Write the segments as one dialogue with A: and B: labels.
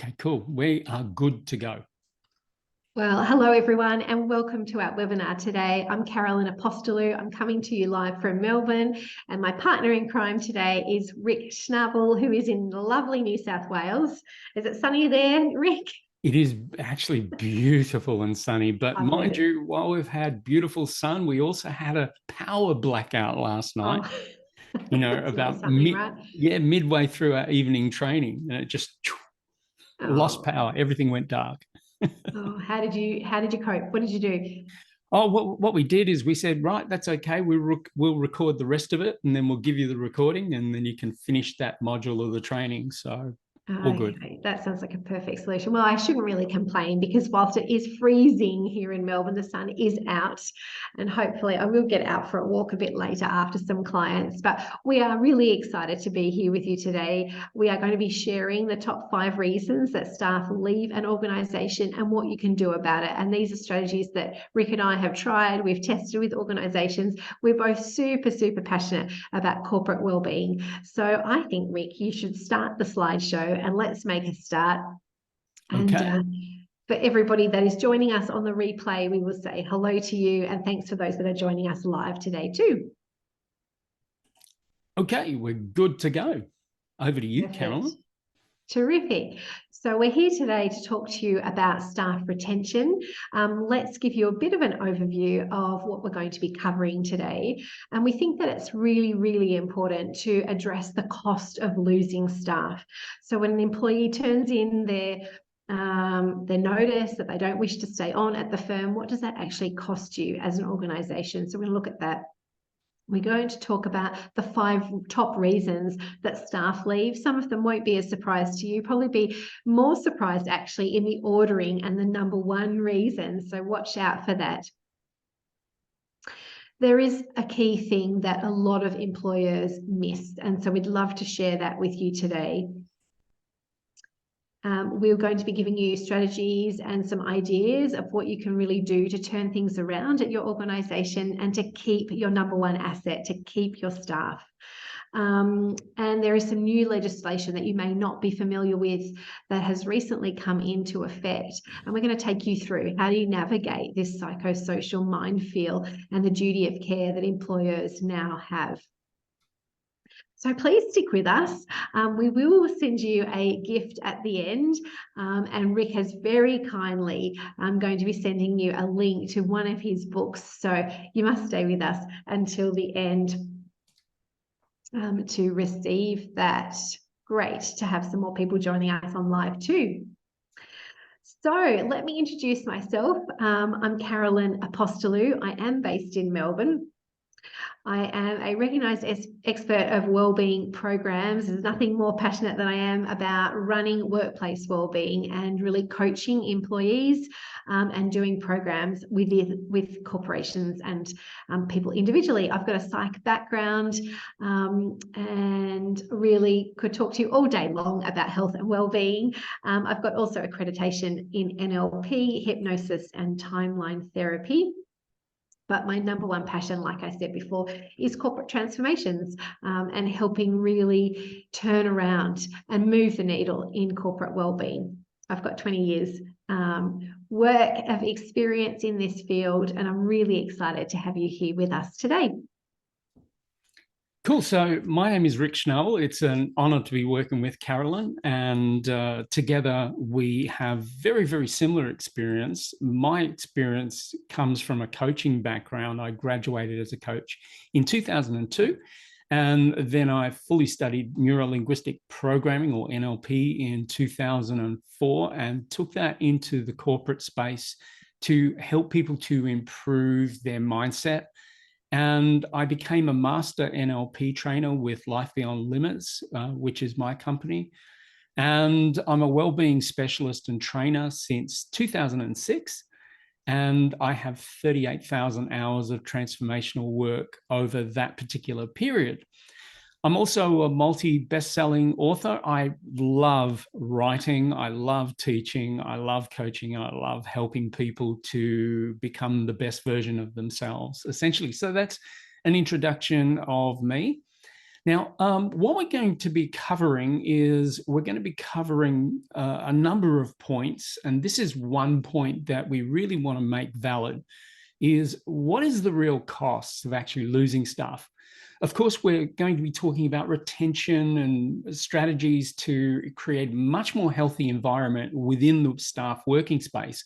A: Okay, cool. We are good to go.
B: Well, hello everyone and welcome to our webinar today. I'm Carolyn Apostolou. I'm coming to you live from Melbourne, and my partner in crime today is Rick Schnabel, who is in lovely New South Wales. Is it sunny there, Rick?
A: It is actually beautiful and sunny, but mind you, while we've had beautiful sun, we also had a power blackout last night.
B: Oh.
A: About
B: right?
A: midway through our evening training, and it just lost power. Everything went dark.
B: Oh, how did you cope? What did you do?
A: Oh, what we did is we said, right, that's okay. We'll record the rest of it, and then we'll give you the recording, and then you can finish that module of the training. So all good.
B: Okay, that sounds like a perfect solution. Well, I shouldn't really complain because whilst it is freezing here in Melbourne, the sun is out, and hopefully I will get out for a walk a bit later after some clients. But we are really excited to be here with you today. We are going to be sharing the top 5 reasons that staff leave an organisation and what you can do about it. And these are strategies that Rick and I have tried. We've tested with organisations. We're both super, super passionate about corporate wellbeing. So I think, Rick, you should start the slideshow and let's make a start.
A: Okay.
B: And for everybody that is joining us on the replay, we will say hello to you, and thanks for those that are joining us live today too.
A: Okay, we're good to go. Over to you,
B: Perfect.
A: Carolyn.
B: Terrific. So we're here today to talk to you about staff retention. Let's give you a bit of an overview of what we're going to be covering today. And we think that it's really, really important to address the cost of losing staff. So when an employee turns in their notice that they don't wish to stay on at the firm, what does that actually cost you as an organisation? So we're going to look at that. We're going to talk about the 5 top reasons that staff leave. Some of them won't be a surprise to you, probably be more surprised actually in the ordering and the number 1 reason. So watch out for that. There is a key thing that a lot of employers miss, and so we'd love to share that with you today. We're going to be giving you strategies and some ideas of what you can really do to turn things around at your organisation and to keep your number 1 asset, to keep your staff. And there is some new legislation that you may not be familiar with that has recently come into effect. And we're going to take you through how do you navigate this psychosocial minefield and the duty of care that employers now have. So please stick with us. We will send you a gift at the end, and Rick has very kindly going to be sending you a link to one of his books. So you must stay with us until the end to receive that. Great to have some more people joining us on live too. So let me introduce myself. I'm Carolyn Apostolou. I am based in Melbourne. I am a recognised expert of wellbeing programs. There's nothing more passionate than I am about running workplace wellbeing and really coaching employees and doing programs with corporations and people individually. I've got a psych background and really could talk to you all day long about health and wellbeing. I've got also accreditation in NLP, hypnosis and timeline therapy. But my number 1 passion, like I said before, is corporate transformations and helping really turn around and move the needle in corporate wellbeing. I've got 20 years work of experience in this field, and I'm really excited to have you here with us today.
A: Cool. So my name is Rick Schnabel. It's an honor to be working with Carolyn, and together we have very, very similar experience. My experience comes from a coaching background. I graduated as a coach in 2002, and then I fully studied neuro-linguistic programming, or NLP, in 2004 and took that into the corporate space to help people to improve their mindset. And I became a master NLP trainer with Life Beyond Limits, which is my company. And I'm a wellbeing specialist and trainer since 2006. And I have 38,000 hours of transformational work over that particular period. I'm also a multi-best-selling author. I love writing, I love teaching, I love coaching, and I love helping people to become the best version of themselves, essentially. So that's an introduction of me. Now, what we're going to be covering is we're going to be covering a number of points, and this is one point that we really want to make valid, is what is the real cost of actually losing staff? Of course, we're going to be talking about retention and strategies to create a much more healthy environment within the staff working space.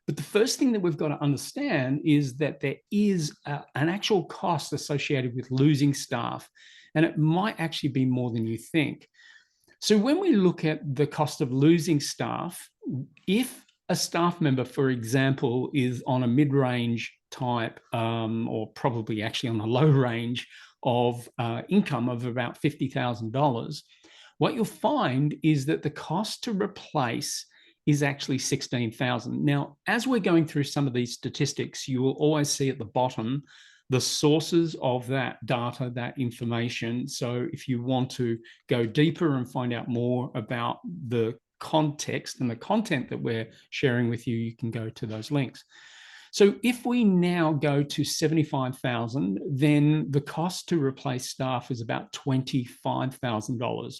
A: But the first thing that we've got to understand is that there is an actual cost associated with losing staff, and it might actually be more than you think. So when we look at the cost of losing staff, if a staff member, for example, is on a mid-range type or probably actually on a low range of income of about $50,000, what you'll find is that the cost to replace is actually $16,000. Now, as we're going through some of these statistics, you will always see at the bottom the sources of that data, that information. So if you want to go deeper and find out more about the context and the content that we're sharing with you, you can go to those links. So if we now go to 75,000, then the cost to replace staff is about $25,000.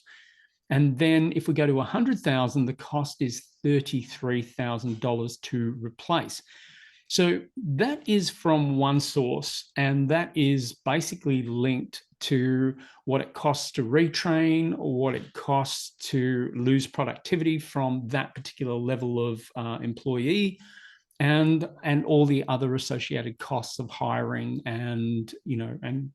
A: And then if we go to 100,000, the cost is $33,000 to replace. So that is from one source, and that is basically linked to what it costs to retrain or what it costs to lose productivity from that particular level of employee, and all the other associated costs of hiring and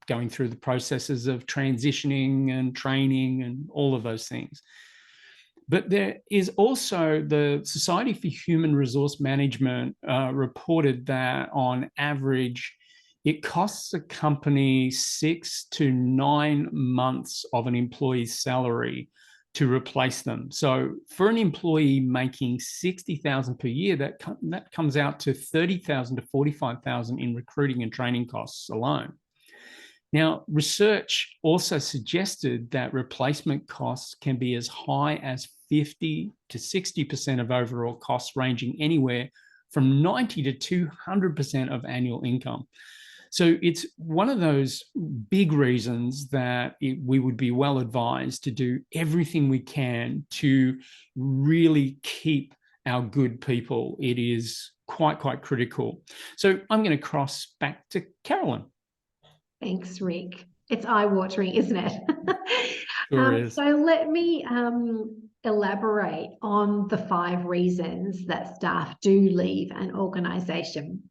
A: going through the processes of transitioning and training and all of those things. But there is also the Society for Human Resource Management reported that on average, it costs a company 6 to 9 months of an employee's salary to replace them. So for an employee making $60,000 per year, that comes out to $30,000 to $45,000 in recruiting and training costs alone. Now, research also suggested that replacement costs can be as high as 50 to 60% of overall costs, ranging anywhere from 90 to 200% of annual income. So it's one of those big reasons that we would be well advised to do everything we can to really keep our good people. It is quite critical. So I'm going to cross back to Carolyn.
B: Thanks, Rick. It's eye-watering, isn't it?
A: Sure is.
B: So let me elaborate on the 5 reasons that staff do leave an organisation.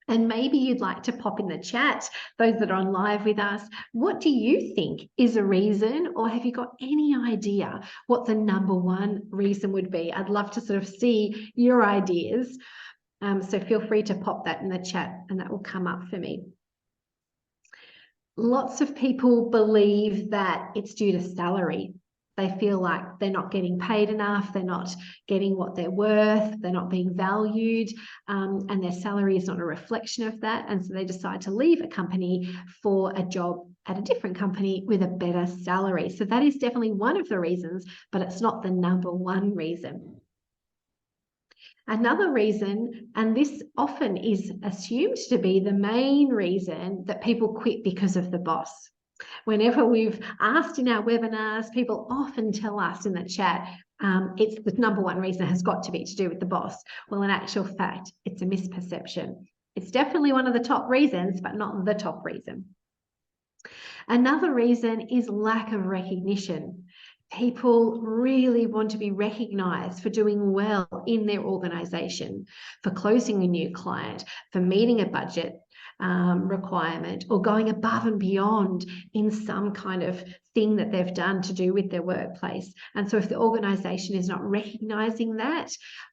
B: And maybe you'd like to pop in the chat, those that are on live with us, what do you think is a reason, or have you got any idea what the number 1 reason would be? I'd love to sort of see your ideas. So feel free to pop that in the chat and that will come up for me. Lots of people believe that it's due to salary. They feel like they're not getting paid enough, they're not getting what they're worth, they're not being valued, and their salary is not a reflection of that. And so they decide to leave a company for a job at a different company with a better salary. So that is definitely one of the reasons, but it's not the number 1 reason. Another reason, and this often is assumed to be the main reason, that people quit because of the boss. Whenever we've asked in our webinars, people often tell us in the chat, it's the number 1 reason has got to be to do with the boss. Well, in actual fact, it's a misperception. It's definitely one of the top reasons, but not the top reason. Another reason is lack of recognition. People really want to be recognised for doing well in their organisation, for closing a new client, for meeting a budget requirement, or going above and beyond in some kind of thing that they've done to do with their workplace. And so if the organisation is not recognising that,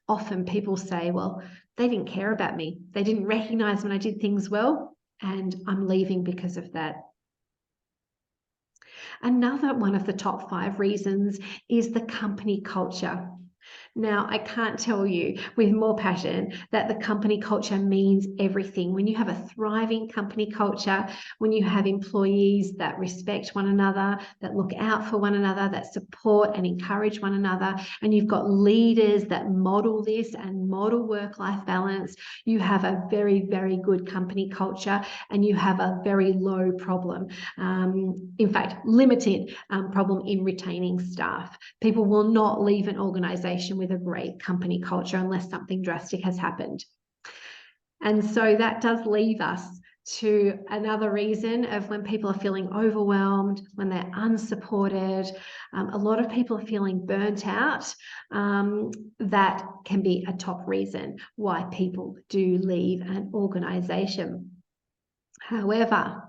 B: often people say, well, they didn't care about me. They didn't recognise when I did things well, and I'm leaving because of that. Another one of the top 5 reasons is the company culture. Now, I can't tell you with more passion that the company culture means everything. When you have a thriving company culture, when you have employees that respect one another, that look out for one another, that support and encourage one another, and you've got leaders that model this and model work-life balance, you have a very, very good company culture, and you have a very low problem. In fact, limited problem in retaining staff. People will not leave an organization with a great company culture unless something drastic has happened. And so that does leave us to another reason of when people are feeling overwhelmed, when they're unsupported, a lot of people are feeling burnt out. That can be a top reason why people do leave an organization. However,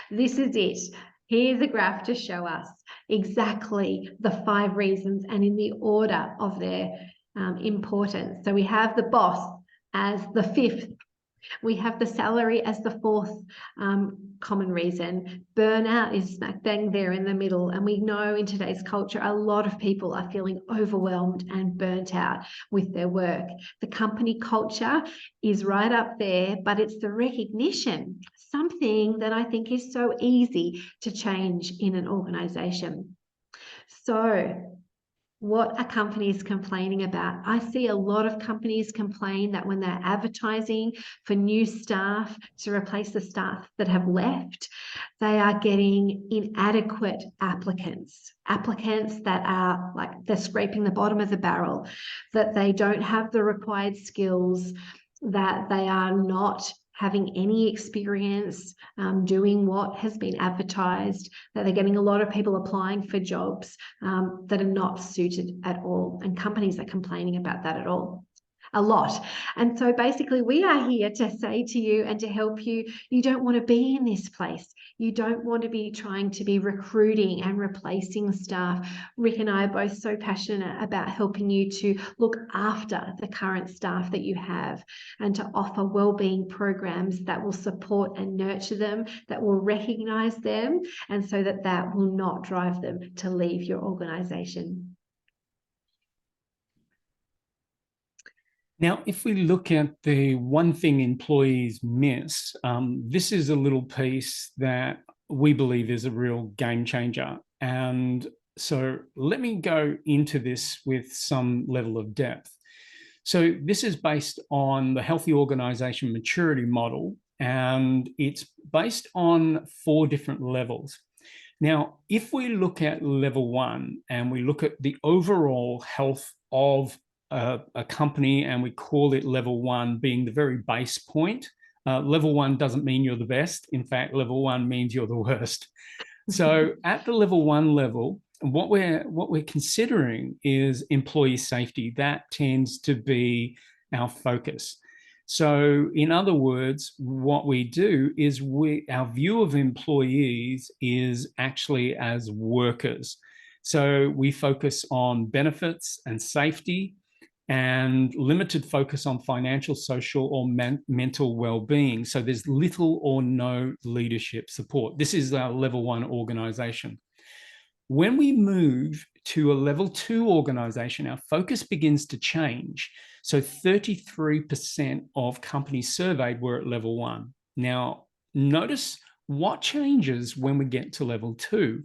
B: this is it. Here's a graph to show us exactly the 5 reasons and in the order of their importance. So we have the boss as the 5th. We have the salary as the 4th common reason. Burnout is smack bang there in the middle. And we know in today's culture, a lot of people are feeling overwhelmed and burnt out with their work. The company culture is right up there, but it's the recognition, something that I think is so easy to change in an organization. So, what are companies complaining about? I see a lot of companies complain that when they're advertising for new staff to replace the staff that have left, they are getting inadequate applicants that are like they're scraping the bottom of the barrel, that they don't have the required skills, that they are not having any experience doing what has been advertised, that they're getting a lot of people applying for jobs that are not suited at all. And companies are complaining about that a lot. And so basically we are here to say to you and to help you, you don't want to be in this place. You don't want to be trying to be recruiting and replacing staff. Rick and I are both so passionate about helping you to look after the current staff that you have and to offer wellbeing programs that will support and nurture them, that will recognize them, and so that that will not drive them to leave your organization.
A: Now, if we look at the one thing employees miss, this is a little piece that we believe is a real game changer. And so let me go into this with some level of depth. So this is based on the Healthy Organization Maturity Model, and it's based on 4 different levels. Now, if we look at level 1 and we look at the overall health of a company, and we call it level 1 being the very base point. Level 1 doesn't mean you're the best. In fact, level 1 means you're the worst. So at the level 1 level, what we're considering is employee safety. That tends to be our focus. So in other words, what we do is our view of employees is actually as workers. So we focus on benefits and safety, and limited focus on financial, social, or mental well-being. So there's little or no leadership support. This is our level 1 organization. When we move to a level 2 organization, our focus begins to change. So 33% of companies surveyed were at level 1. Now, notice what changes when we get to level 2.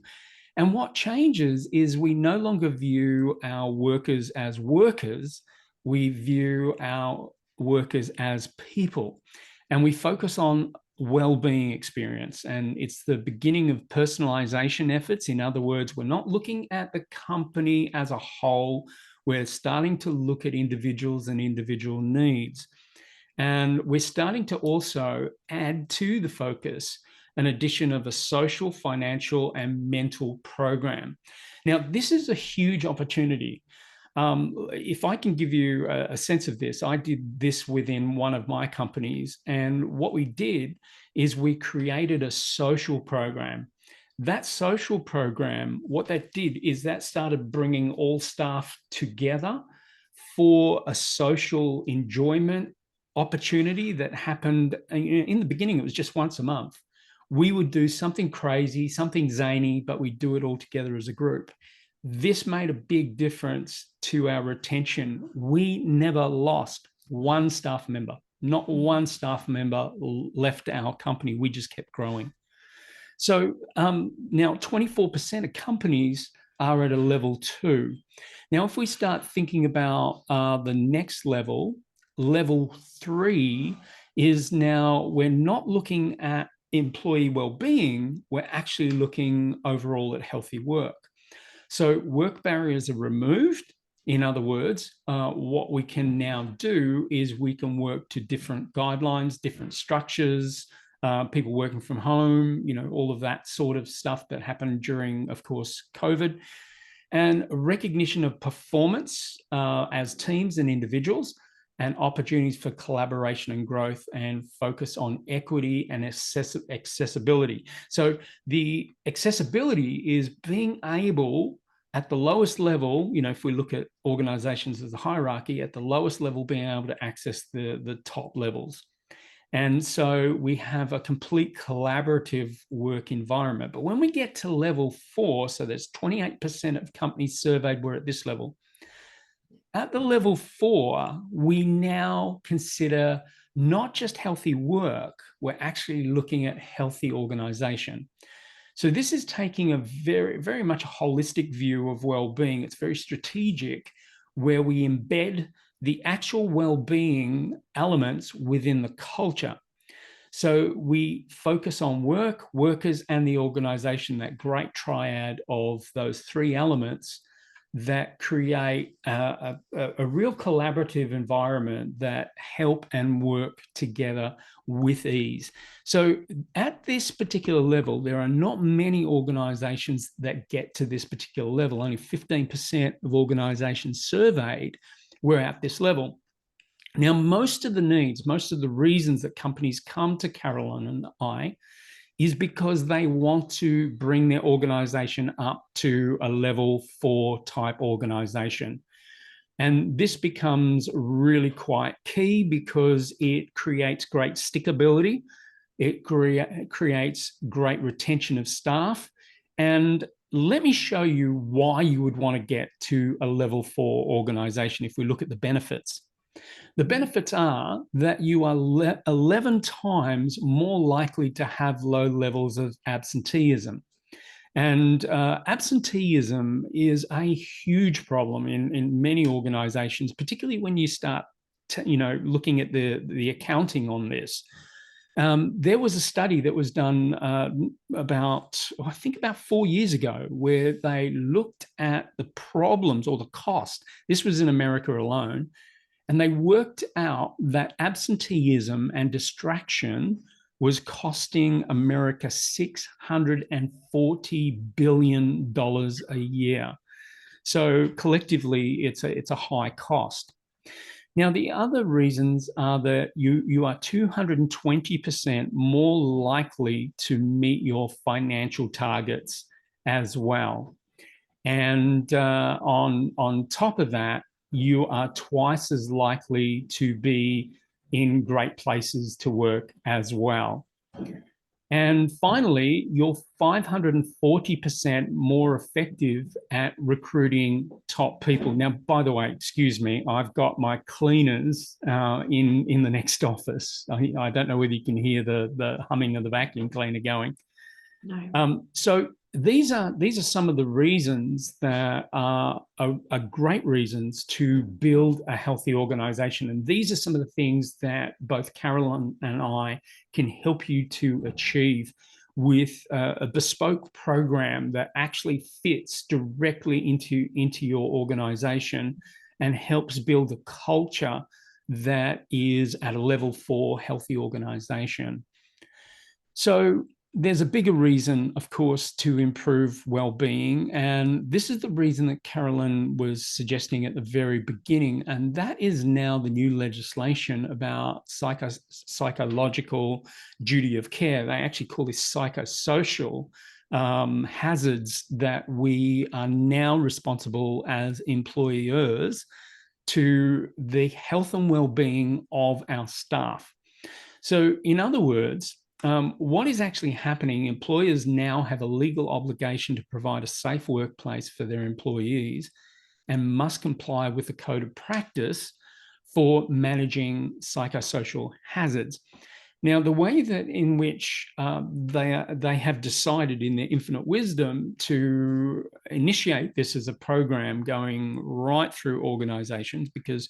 A: And what changes is we no longer view our workers as workers, we view our workers as people. And we focus on well-being experience. And it's the beginning of personalization efforts. In other words, we're not looking at the company as a whole. We're starting to look at individuals and individual needs. And we're starting to also add to the focus an addition of a social, financial, and mental program. Now, this is a huge opportunity. If I can give you a sense of this, I did this within one of my companies. And what we did is we created a social program. That social program, what that did is that started bringing all staff together for a social enjoyment opportunity that happened. In the beginning, it was just once a month. We would do something crazy, something zany, but we do it all together as a group. This made a big difference to our retention. We never lost one staff member. Not one staff member left our company. We just kept growing. So now 24% of companies are at a level 2. Now, if we start thinking about the next level, level 3 is now we're not looking at employee well-being, we're actually looking overall at healthy work. So work barriers are removed. In other words, what we can now do is we can work to different guidelines, different structures, people working from home, all of that sort of stuff that happened during, of course, COVID, and recognition of performance as teams and individuals, and opportunities for collaboration and growth, and focus on equity and accessibility. So the accessibility is being able at the lowest level, if we look at organizations as a hierarchy, at the lowest level, being able to access the top levels. And so we have a complete collaborative work environment. But when we get to level 4, so there's 28% of companies surveyed were at this level. At the level 4, we now consider not just healthy work, we're actually looking at healthy organization. So this is taking a very, very much a holistic view of well-being. It's very strategic, where we embed the actual well-being elements within the culture. So we focus on work, workers, and the organization, that great triad of those 3 elements that create a real collaborative environment that help and work together with ease. So at this particular level, there are not many organizations that get to this particular level. Only 15% of organizations surveyed were at this level. Now, most of the needs, most of the reasons that companies come to Carolyn and I is because they want to bring their organization up to a level 4 type organization. And this becomes really quite key because it creates great stickability. It creates great retention of staff. And let me show you why you would want to get to a level 4 organization if we look at the benefits. The benefits are that you are 11 times more likely to have low levels of absenteeism. And absenteeism is a huge problem in many organizations, particularly when you start looking at the accounting on this. There was a study that was done about 4 years ago, where they looked at the problems or the cost. This was in America alone. And they worked out that absenteeism and distraction was costing America $640 billion a year. So collectively, it's a high cost. Now, the other reasons are that you are 220% more likely to meet your financial targets as well. And on top of that, you are twice as likely to be in great places to work as well. And finally, you're 540% more effective at recruiting top people. Now, by the way, excuse me, I've got my cleaners in the next office. I don't know whether you can hear the humming of the vacuum cleaner going.
B: No.
A: So these are some of the reasons that are great reasons to build a healthy organization. And these are some of the things that both Carolyn and I can help you to achieve with a bespoke program that actually fits directly into your organization and helps build a culture that is at a level 4 healthy organization. So there's a bigger reason, of course, to improve well-being. And this is the reason that Carolyn was suggesting at the very beginning. And that is now the new legislation about psychological duty of care. They actually call this psychosocial hazards that we are now responsible as employers to the health and well-being of our staff. So in other words, what is actually happening, employers now have a legal obligation to provide a safe workplace for their employees and must comply with the code of practice for managing psychosocial hazards. Now, the way that in which they have decided in their infinite wisdom to initiate this as a program going right through organizations, because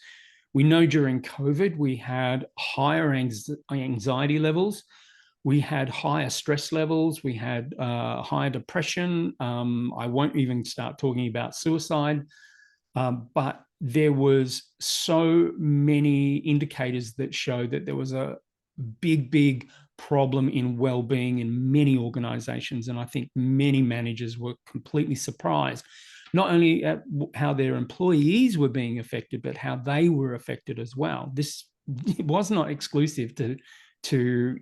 A: we know during COVID we had higher anxiety levels, we had higher stress levels, we had higher depression. I won't even start talking about suicide. But there was so many indicators that show that there was a big problem in well-being in many organizations. And I think many managers were completely surprised, not only at how their employees were being affected, but how they were affected as well. This was not exclusive to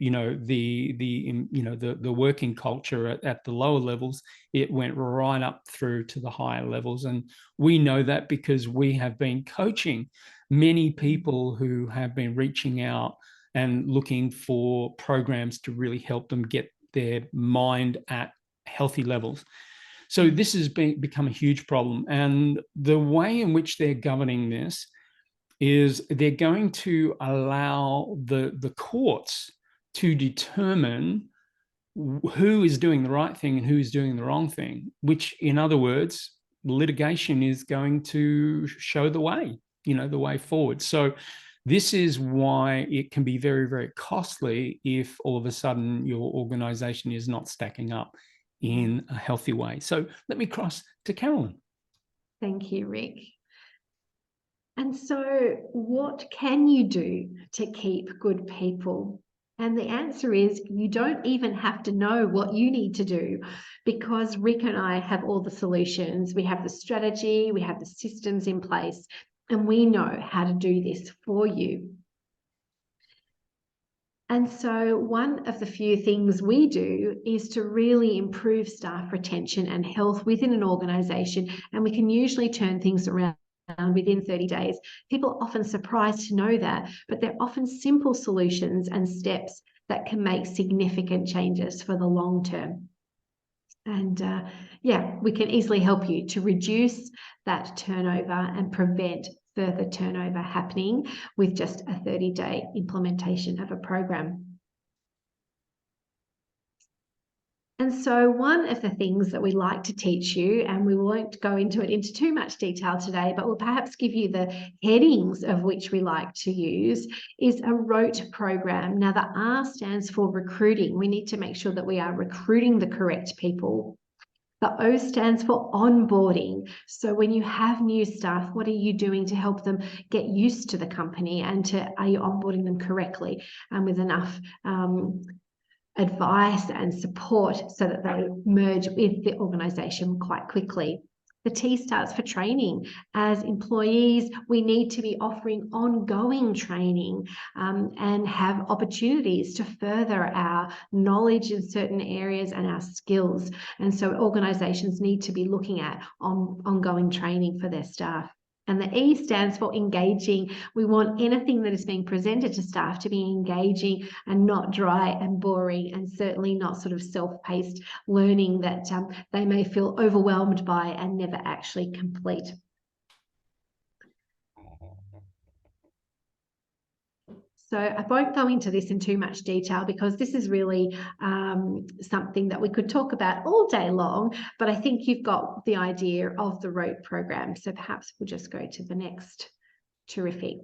A: the working culture at the lower levels. It went right up through to the higher levels, and we know that because we have been coaching many people who have been reaching out and looking for programs to really help them get their mind at healthy levels. So this has become a huge problem, and the way in which they're governing this is they're going to allow the courts to determine who is doing the right thing and who is doing the wrong thing, which, in other words, litigation is going to show the way, the way forward. So this is why it can be very costly if all of a sudden your organization is not stacking up in a healthy way. So let me cross to Carolyn.
B: Thank you, Rick. And so what can you do to keep good people? And the answer is you don't even have to know what you need to do, because Rick and I have all the solutions. We have the strategy, we have the systems in place, and we know how to do this for you. And so one of the few things we do is to really improve staff retention and health within an organisation, and we can usually turn things around within 30 days. People are often surprised to know that, but they're often simple solutions and steps that can make significant changes for the long term. And we can easily help you to reduce that turnover and prevent further turnover happening with just a 30-day implementation of a program. And so one of the things that we like to teach you, and we won't go into it into too much detail today, but we'll perhaps give you the headings of which we like to use, is a ROTE program. Now, the R stands for recruiting. We need to make sure that we are recruiting the correct people. The O stands for onboarding. So when you have new staff, what are you doing to help them get used to the company, and are you onboarding them correctly and with enough advice and support so that they merge with the organisation quite quickly. The T stands for training. As employees, we need to be offering ongoing training and have opportunities to further our knowledge in certain areas and our skills. And so organisations need to be looking at ongoing training for their staff. And the E stands for engaging. We want anything that is being presented to staff to be engaging and not dry and boring, and certainly not sort of self-paced learning that they may feel overwhelmed by and never actually complete. So I won't go into this in too much detail because this is really something that we could talk about all day long, but I think you've got the idea of the ROTE program. So perhaps we'll just go to the next. Terrific.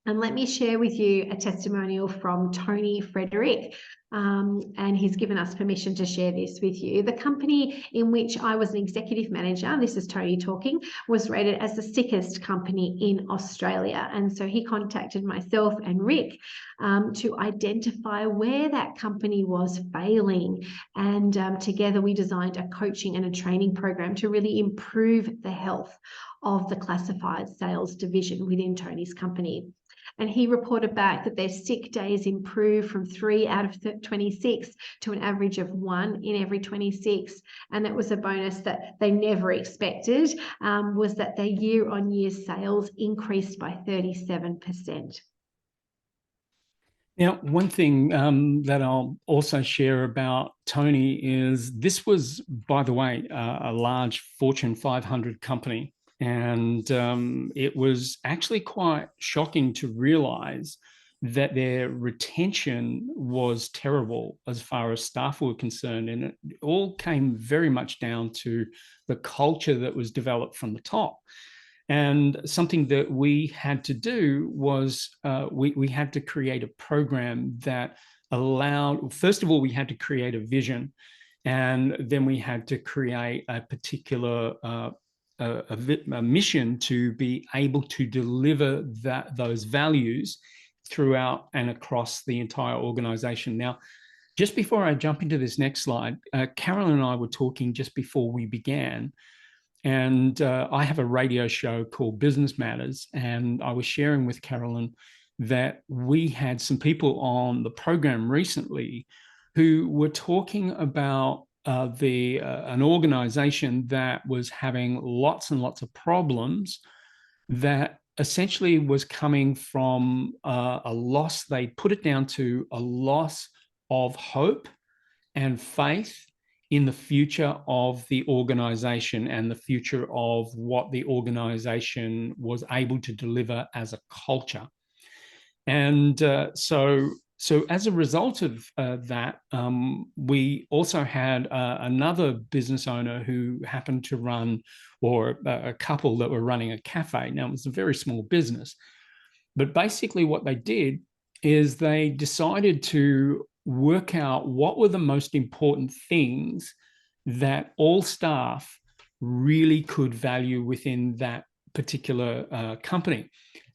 B: And let me share with you a testimonial from Tony Frederick, and he's given us permission to share this with you. The company in which I was an executive manager, this is Tony talking, was rated as the sickest company in Australia. And so he contacted myself and Rick to identify where that company was failing. And together we designed a coaching and a training program to really improve the health of the classified sales division within Tony's company. And he reported back that their sick days improved from 3 out of 26 to an average of 1 in every 26. And that was a bonus that they never expected, was that their year-on-year sales increased by 37%.
A: Now, one thing that I'll also share about Tony is this was, by the way, a large Fortune 500 company. And it was actually quite shocking to realize that their retention was terrible as far as staff were concerned. And it all came very much down to the culture that was developed from the top. And something that we had to do was we had to create a program that allowed, first of all, we had to create a vision. And then we had to create a particular a mission to be able to deliver those values throughout and across the entire organization. Now, just before I jump into this next slide, Carolyn and I were talking just before we began, and I have a radio show called Business Matters. And I was sharing with Carolyn that we had some people on the program recently who were talking about an organization that was having lots and lots of problems that essentially was coming from a loss. They put it down to a loss of hope and faith in the future of the organization and the future of what the organization was able to deliver as a culture. And so as a result of that, we also had another business owner who happened to run, or a couple that were running a cafe. Now, it was a very small business, but basically what they did is they decided to work out what were the most important things that all staff really could value within that particular company.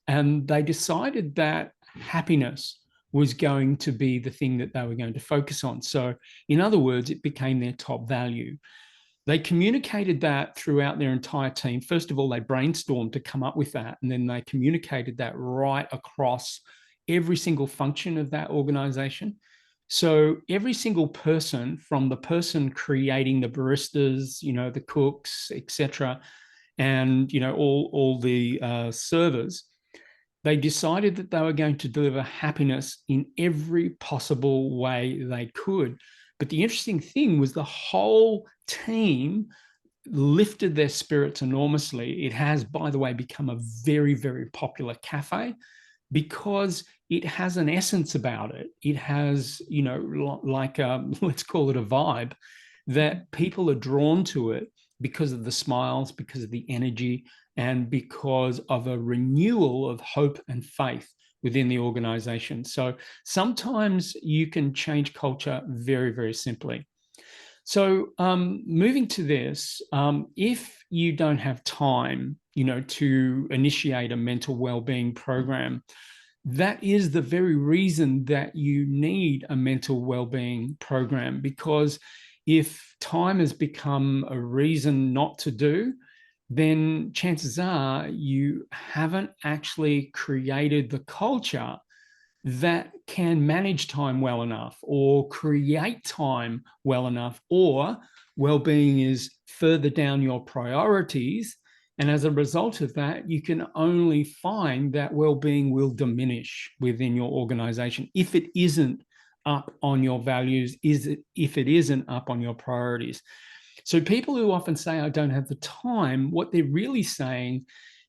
A: And they decided that happiness was going to be the thing that they were going to focus on. So in other words, it became their top value. They communicated that throughout their entire team. First of all, they brainstormed to come up with that, and then they communicated that right across every single function of that organization. So every single person, from the person creating the baristas, the cooks, etc., and all the servers, they decided that they were going to deliver happiness in every possible way they could. But the interesting thing was the whole team lifted their spirits enormously. It has, by the way, become a very, very popular cafe because it has an essence about it. It has, like let's call it a vibe that people are drawn to it because of the smiles, because of the energy, and because of a renewal of hope and faith within the organization. So sometimes you can change culture very, very simply. So moving to this, if you don't have time, to initiate a mental well-being program, that is the very reason that you need a mental well-being program, because if time has become a reason not to do, then chances are you haven't actually created the culture that can manage time well enough or create time well enough, or well-being is further down your priorities. And as a result of that, you can only find that well-being will diminish within your organization if it isn't up on your values, if it isn't up on your priorities. So people who often say, I don't have the time, what they're really saying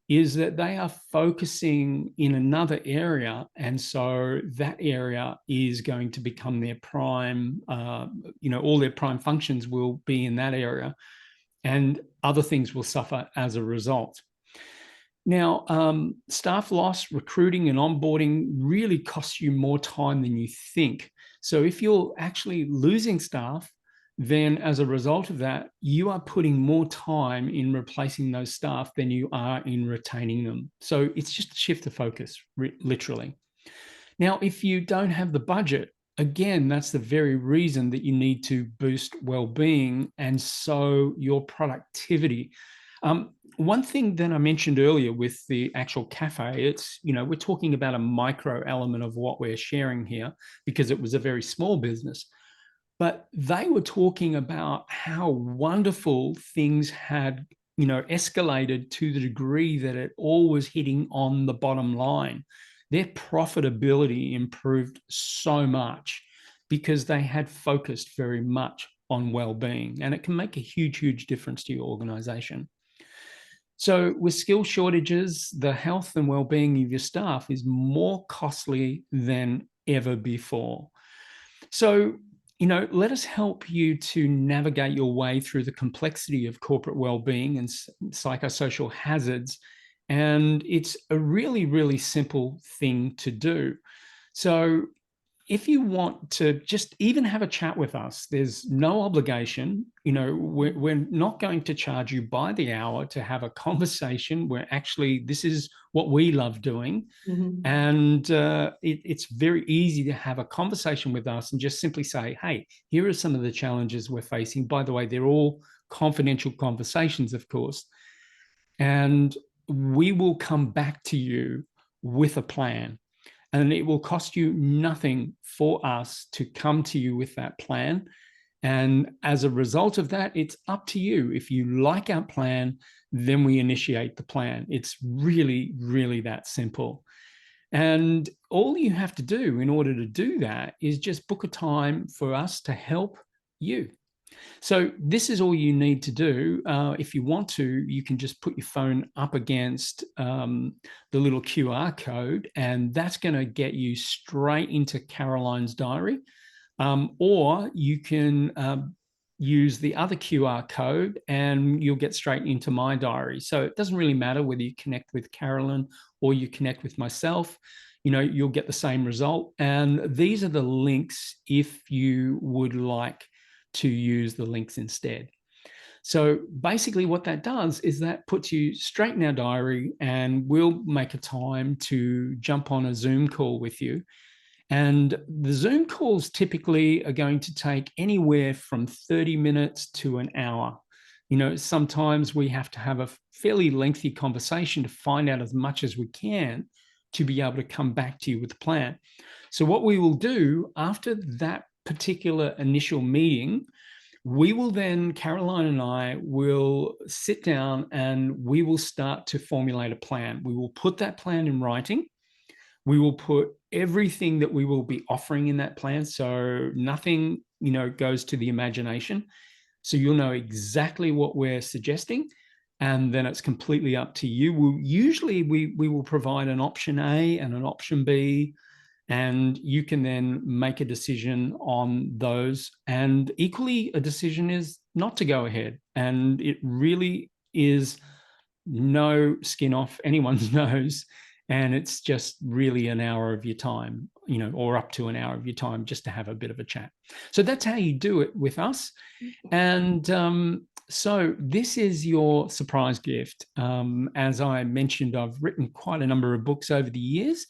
A: is that they are focusing in another area. And so that area is going to become their prime, all their prime functions will be in that area, and other things will suffer as a result. Now, staff loss, recruiting and onboarding really costs you more time than you think. So if you're actually losing staff, then as a result of that, you are putting more time in replacing those staff than you are in retaining them. So it's just a shift of focus, literally. Now, if you don't have the budget, again, that's the very reason that you need to boost well-being and so your productivity. One thing that I mentioned earlier with the actual cafe, it's, we're talking about a micro element of what we're sharing here because it was a very small business. But they were talking about how wonderful things had, escalated to the degree that it all was hitting on the bottom line. their profitability improved so much because they had focused very much on well-being, and it can make a huge, huge difference to your organization. So with skill shortages, the health and well-being of your staff is more costly than ever before. So, let us help you to navigate your way through the complexity of corporate well-being and psychosocial hazards. And it's a really, really simple thing to do. So if you want to just even have a chat with us, there's no obligation. We're not going to charge you by the hour to have a conversation. This is what we love doing.
B: Mm-hmm.
A: And it's very easy to have a conversation with us and just simply say, hey, here are some of the challenges we're facing. By the way, they're all confidential conversations, of course. And we will come back to you with a plan. And it will cost you nothing for us to come to you with that plan. And as a result of that, it's up to you. If you like our plan, then we initiate the plan. It's really, really that simple. And all you have to do in order to do that is just book a time for us to help you. So this is all you need to do. If you want to, you can just put your phone up against the little QR code, and that's going to get you straight into Caroline's diary. Or you can use the other QR code and you'll get straight into my diary. So it doesn't really matter whether you connect with Carolyn or you connect with myself. You'll get the same result. And these are the links if you would like to use the links instead. So basically what that does is that puts you straight in our diary, and we'll make a time to jump on a Zoom call with you. And the Zoom calls typically are going to take anywhere from 30 minutes to an hour. Sometimes we have to have a fairly lengthy conversation to find out as much as we can to be able to come back to you with a plan. So what we will do after that particular initial meeting, we will then, Caroline and I will sit down and we will start to formulate a plan. We will put that plan in writing. We will put everything that we will be offering in that plan. So nothing, goes to the imagination. So you'll know exactly what we're suggesting. And then it's completely up to you. We will provide an option A and an option B, and you can then make a decision on those. And equally, a decision is not to go ahead. And it really is no skin off anyone's nose. And it's just really an hour of your time, or up to an hour of your time just to have a bit of a chat. So that's how you do it with us. And so this is your surprise gift. As I mentioned, I've written quite a number of books over the years.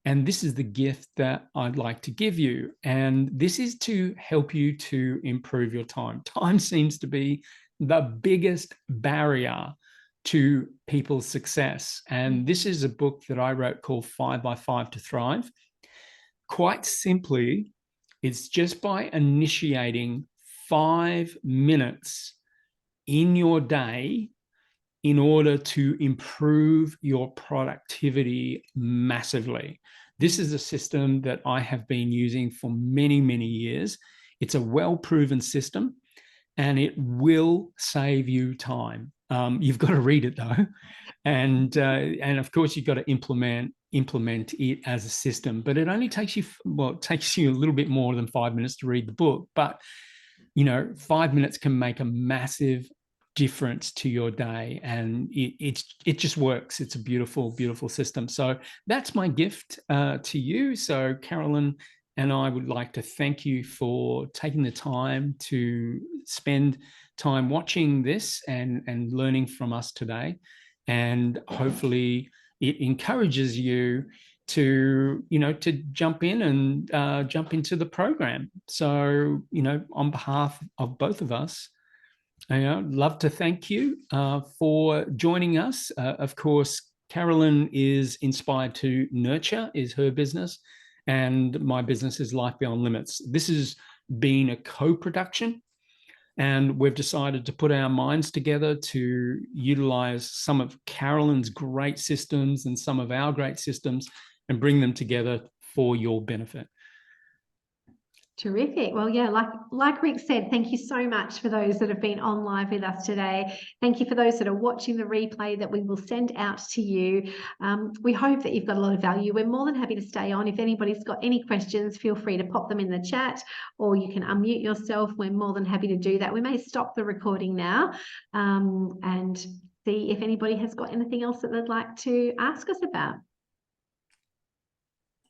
A: And this is the gift that I'd like to give you. And this is to help you to improve your time. Time seems to be the biggest barrier to people's success. And this is a book that I wrote called 5 by 5 to Thrive. Quite simply, it's just by initiating 5 minutes in your day in order to improve your productivity massively. This is a system that I have been using for many, many years. It's a well-proven system, and it will save you time. You've got to read it though, and of course you've got to implement it as a system. But it only takes you it takes you a little bit more than 5 minutes to read the book. But 5 minutes can make a massive difference to your day, and it just works. It's a beautiful, beautiful system. So that's my gift to you. So Carolyn and I would like to thank you for taking the time to spend time watching this and learning from us today. And hopefully it encourages you to, to jump in and jump into the program. So, on behalf of both of us, I'd love to thank you for joining us. Of course, Carolyn is Inspired to Nurture, is her business, and my business is Life Beyond Limits. This has been a co-production, and we've decided to put our minds together to utilize some of Carolyn's great systems and some of our great systems and bring them together for your benefit.
B: Terrific. Well, yeah, like Rick said, thank you so much for those that have been on live with us today. Thank you for those that are watching the replay that we will send out to you. We hope that you've got a lot of value. We're more than happy to stay on. If anybody's got any questions, feel free to pop them in the chat, or you can unmute yourself. We're more than happy to do that. We may stop the recording now and see if anybody has got anything else that they'd like to ask us about.